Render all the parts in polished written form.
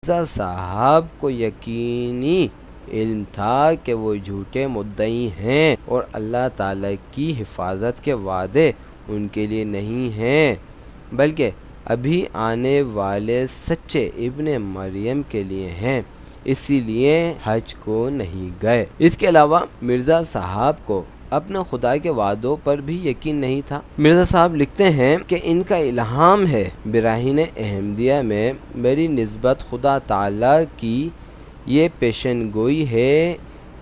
مرزا صاحب کو یقینی علم تھا کہ وہ جھوٹے مدعی ہیں اور اللہ تعالیٰ کی حفاظت کے وعدے ان کے لیے نہیں ہیں، بلکہ ابھی آنے والے سچے ابن مریم کے لیے ہیں، اسی لیے حج کو نہیں گئے۔ اس کے علاوہ مرزا صاحب کو اپنے خدا کے وعدوں پر بھی یقین نہیں تھا۔ مرزا صاحب لکھتے ہیں کہ ان کا الہام ہے، براہین احمدیہ میں میری نسبت خدا تعالیٰ کی یہ پیشن گوئی ہے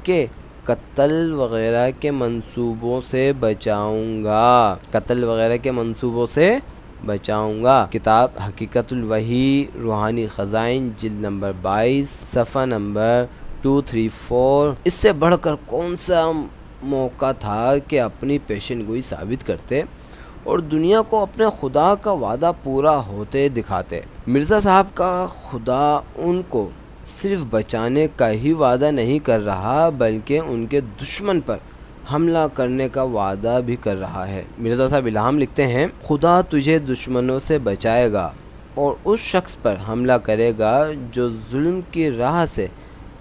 کہ قتل وغیرہ کے منصوبوں سے بچاؤں گا۔ کتاب حقیقت الوحی روحانی خزائن جلد نمبر 22 صفحہ نمبر 234۔ اس سے بڑھ کر کون سا موقع تھا کہ اپنی پیشن گوئی ثابت کرتے اور دنیا کو اپنے خدا کا وعدہ پورا ہوتے دکھاتے۔ مرزا صاحب کا خدا ان کو صرف بچانے کا ہی وعدہ نہیں کر رہا بلکہ ان کے دشمن پر حملہ کرنے کا وعدہ بھی کر رہا ہے۔ مرزا صاحب الہام لکھتے ہیں، خدا تجھے دشمنوں سے بچائے گا اور اس شخص پر حملہ کرے گا جو ظلم کی راہ سے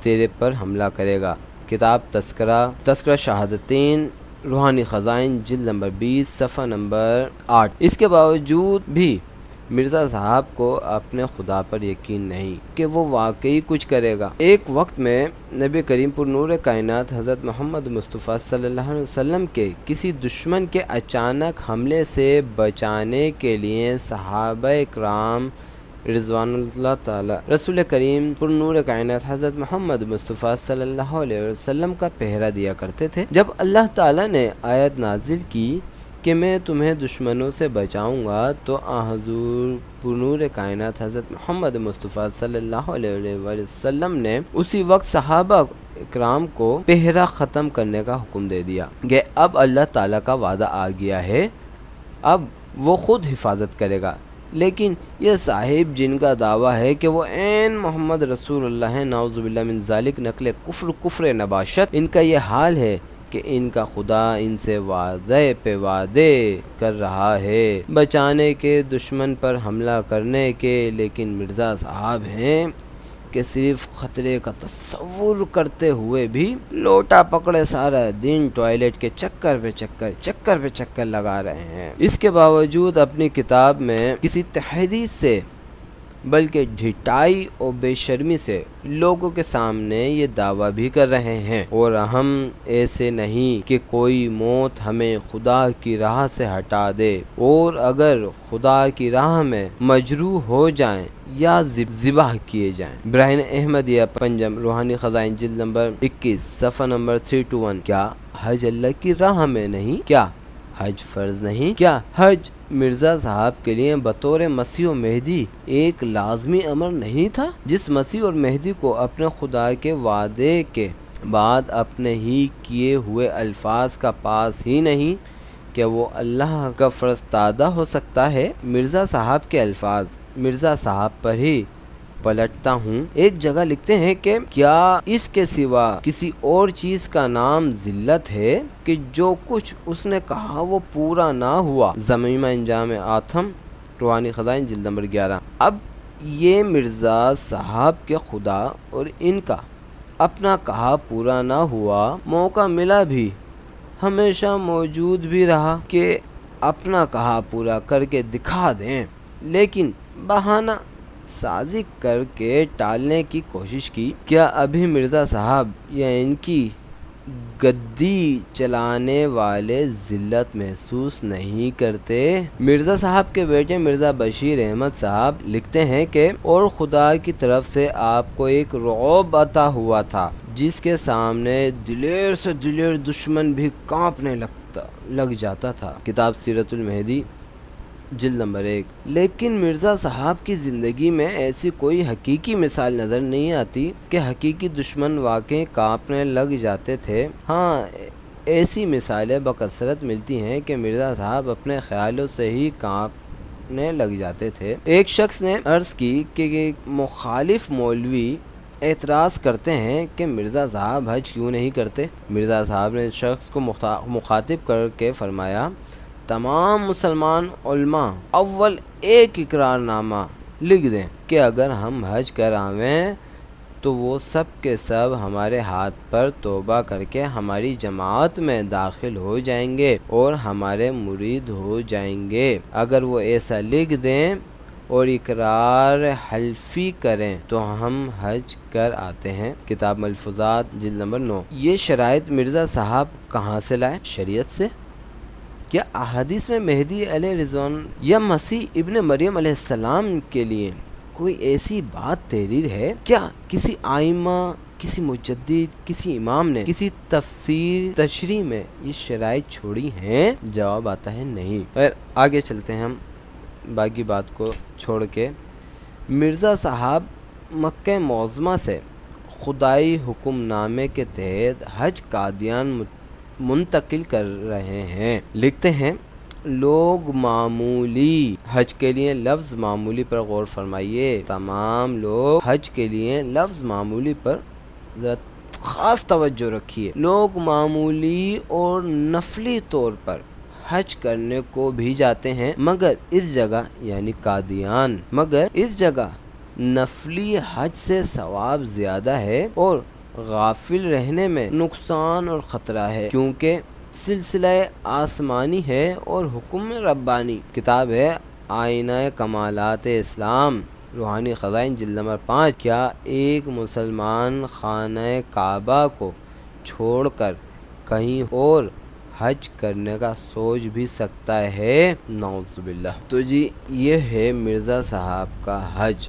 تیرے پر حملہ کرے گا۔ کتاب تذکرہ شہادتین روحانی خزائن جلد نمبر 20 صفحہ نمبر 8۔ اس کے باوجود بھی مرزا صاحب کو اپنے خدا پر یقین نہیں کہ وہ واقعی کچھ کرے گا۔ ایک وقت میں نبی کریم پر نور کائنات حضرت محمد مصطفیٰ صلی اللہ علیہ وسلم کے کسی دشمن کے اچانک حملے سے بچانے کے لیے صحابہ اکرام رضوان اللہ تعالی رسول کریم پر نور کائنات حضرت محمد مصطفیٰ صلی اللہ علیہ وسلم کا پہرا دیا کرتے تھے۔ جب اللہ تعالی نے آیت نازل کی کہ میں تمہیں دشمنوں سے بچاؤں گا تو حضور پر نور کائنات حضرت محمد مصطفیٰ صلی اللہ علیہ وسلم نے اسی وقت صحابہ اکرام کو پہرا ختم کرنے کا حکم دے دیا کہ اب اللہ تعالیٰ کا وعدہ آ گیا ہے، اب وہ خود حفاظت کرے گا۔ لیکن یہ صاحب جن کا دعویٰ ہے کہ وہ عین محمد رسول اللہ ہیں، نعوذ باللہ من ذالک، نقل کفر نباشت، ان کا یہ حال ہے کہ ان کا خدا ان سے وعدے پہ وعدے کر رہا ہے بچانے کے، دشمن پر حملہ کرنے کے، لیکن مرزا صاحب ہیں کہ صرف خطرے کا تصور کرتے ہوئے بھی لوٹا پکڑے سارا دن ٹوائلٹ کے چکر پہ چکر لگا رہے ہیں۔ اس کے باوجود اپنی کتاب میں کسی تحدید سے بلکہ ڈھٹائی اور بے شرمی سے لوگوں کے سامنے یہ دعویٰ بھی کر رہے ہیں، اور ہم ایسے نہیں کہ کوئی موت ہمیں خدا کی راہ سے ہٹا دے، اور اگر خدا کی راہ میں مجروح ہو جائیں یا ذبح کیے جائیں۔ براہین احمدیہ پنجم روحانی خزائن جلد نمبر 21 صفحہ نمبر 321۔ کیا حج اللہ کی راہ میں نہیں؟ کیا حج فرض نہیں؟ کیا حج مرزا صاحب کے لیے بطور مسیح و مہدی ایک لازمی امر نہیں تھا؟ جس مسیح اور مہدی کو اپنے خدا کے وعدے کے بعد اپنے ہی کیے ہوئے الفاظ کا پاس ہی نہیں کہ وہ اللہ کا فرستادہ ہو سکتا ہے۔ مرزا صاحب کے الفاظ مرزا صاحب پر ہی پلٹتا ہوں۔ ایک جگہ لکھتے ہیں کہ کیا اس کے سوا کسی اور چیز کا نام ذلت ہے کہ جو کچھ اس نے کہا وہ پورا نہ ہوا؟ ضمیمہ انجام آتم روحانی خزائن جلد نمبر 11۔ اب یہ مرزا صاحب کے خدا اور ان کا اپنا کہا پورا نہ ہوا، موقع ملا بھی ہمیشہ موجود بھی رہا کہ اپنا کہا پورا کر کے دکھا دیں، لیکن بہانہ سازی کر کے ٹالنے کی کوشش کی۔ کیا ابھی مرزا صاحب یا ان کی گدی چلانے والے ذلت محسوس نہیں کرتے؟ مرزا صاحب کے بیٹے مرزا بشیر احمد صاحب لکھتے ہیں کہ اور خدا کی طرف سے آپ کو ایک رعب عطا ہوا تھا جس کے سامنے دلیر سے دلیر دشمن بھی کانپنے لگ جاتا تھا۔ کتاب سیرت المہدی جلد نمبر 1۔ لیکن مرزا صاحب کی زندگی میں ایسی کوئی حقیقی مثال نظر نہیں آتی کہ حقیقی دشمن واقعی کانپنے لگ جاتے تھے۔ ہاں، ایسی مثالیں بکثرت ملتی ہیں کہ مرزا صاحب اپنے خیالوں سے ہی کانپنے لگ جاتے تھے۔ ایک شخص نے عرض کی کہ مخالف مولوی اعتراض کرتے ہیں کہ مرزا صاحب حج کیوں نہیں کرتے؟ مرزا صاحب نے شخص کو مخاطب کر کے فرمایا، تمام مسلمان علماء اول ایک اقرار نامہ لکھ دیں کہ اگر ہم حج کر آویں تو وہ سب کے سب ہمارے ہاتھ پر توبہ کر کے ہماری جماعت میں داخل ہو جائیں گے اور ہمارے مرید ہو جائیں گے۔ اگر وہ ایسا لکھ دیں اور اقرار حلفی کریں تو ہم حج کر آتے ہیں۔ کتاب ملفوظات جلد نمبر 9۔ یہ شرائط مرزا صاحب کہاں سے لائے؟ شریعت سے۔ کیا احادیث میں مہدی علیہ رضوان یا مسیح ابن مریم علیہ السلام کے لیے کوئی ایسی بات تحریر ہے؟ کیا کسی آئمہ، کسی مجدد، کسی امام نے کسی تشریح میں یہ شرائط چھوڑی ہیں؟ جواب آتا ہے نہیں۔ اور آگے چلتے ہیں ہم باقی بات کو چھوڑ کے۔ مرزا صاحب مکہ معظمہ سے خدائی حکم نامے کے تحت حج قادیان منتقل کر رہے ہیں۔ لکھتے ہیں لوگ معمولی حج کے لیے لفظ معمولی پر غور فرمائیے۔ تمام لوگ حج کے لیے لفظ معمولی پر خاص توجہ رکھیے۔ لوگ معمولی اور نفلی طور پر حج کرنے کو بھی جاتے ہیں، مگر اس جگہ نفلی حج سے ثواب زیادہ ہے اور غافل رہنے میں نقصان اور خطرہ ہے، کیونکہ سلسلہ آسمانی ہے اور حکم ربانی۔ کتاب ہے آئینہ کمالات اسلام، روحانی خزائن جلد نمبر 5۔ کیا ایک مسلمان خانہ کعبہ کو چھوڑ کر کہیں اور حج کرنے کا سوچ بھی سکتا ہے؟ نعوذ باللہ۔ تو جی یہ ہے مرزا صاحب کا حج۔